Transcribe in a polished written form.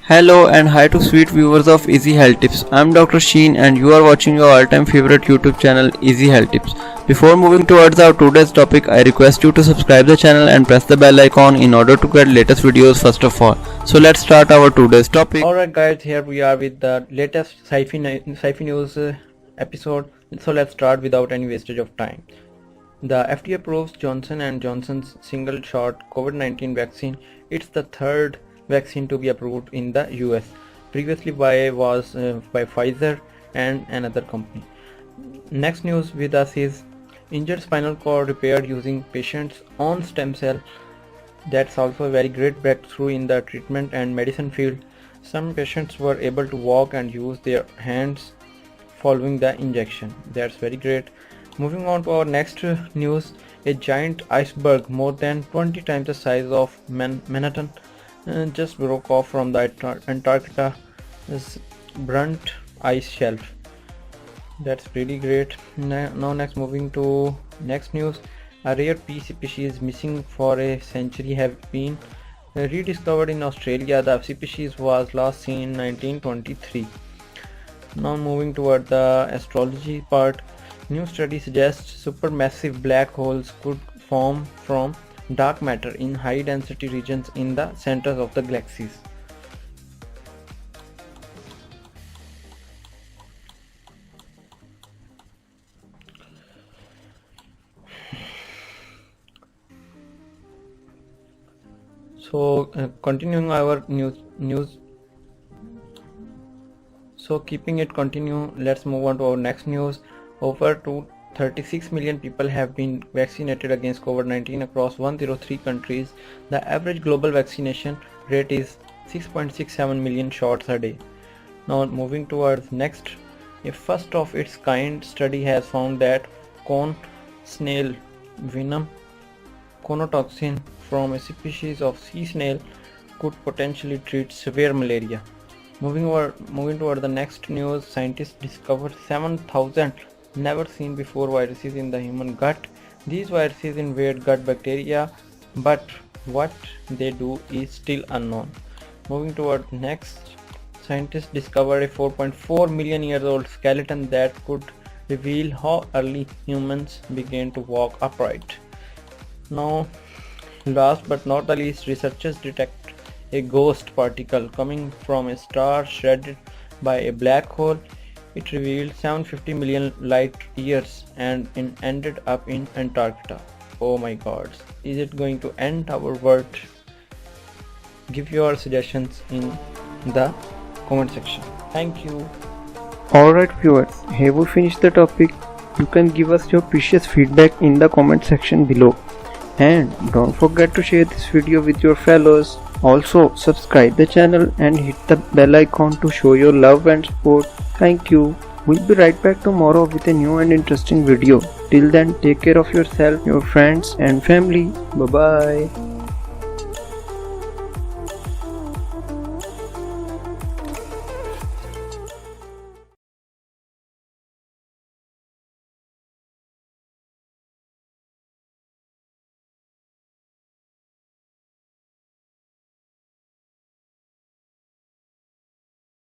Hello and hi to sweet viewers of Easy Health Tips. I'm Dr. Sheen and you are watching your all-time favorite YouTube channel Easy Health Tips. Before moving towards our today's topic, I request you to subscribe the channel and press the bell icon in order to get latest videos first of all. So let's start our today's topic. Alright guys, here we are with the latest sci-fi news episode. So let's start without any wastage of time. The FDA approves Johnson & Johnson's single-shot COVID-19 vaccine. It's the third vaccine to be approved in the US. Previously by Pfizer and another company. Next news with us is injured spinal cord repaired using patients' own stem cell. That's also a very great breakthrough in the treatment and medicine field. Some patients were able to walk and use their hands following the injection. That's very great. Moving on to our next news, a giant iceberg more than 20 times the size of Manhattan just broke off from the Antarctica's Brunt ice shelf. That's really great. Now next, moving to next news, a rare pea species missing for a century have been rediscovered in Australia. The species was last seen in 1923. Now moving toward the astrology part, new study suggests supermassive black holes could form from dark matter in high density regions in the centers of the galaxies. So continuing our news. So keeping it continue, let's move on to our next news. Over 36 million people have been vaccinated against COVID-19 across 103 countries. The average global vaccination rate is 6.67 million shots a day. Now moving towards next, a first of its kind study has found that cone snail venom conotoxin from a species of sea snail could potentially treat severe malaria. Moving toward the next news, scientists discovered 7,000 never seen before viruses in the human gut. These viruses invade gut bacteria, but what they do is still unknown. Moving toward next, scientists discovered a 4.4 million years old skeleton that could reveal how early humans began to walk upright. Now last but not the least, researchers detect a ghost particle coming from a star shredded by a black hole. It revealed 750 million light years and ended up in Antarctica. Oh my god, is it going to end our world? Give your suggestions in the comment section. Thank you. Alright viewers, have we finished the topic? You can give us your precious feedback in the comment section below. And don't forget to share this video with your fellows. Also subscribe the channel and hit the bell icon to show your love and support. Thank you. We'll be right back tomorrow with a new and interesting video. Till then, take care of yourself, your friends and family. Bye bye.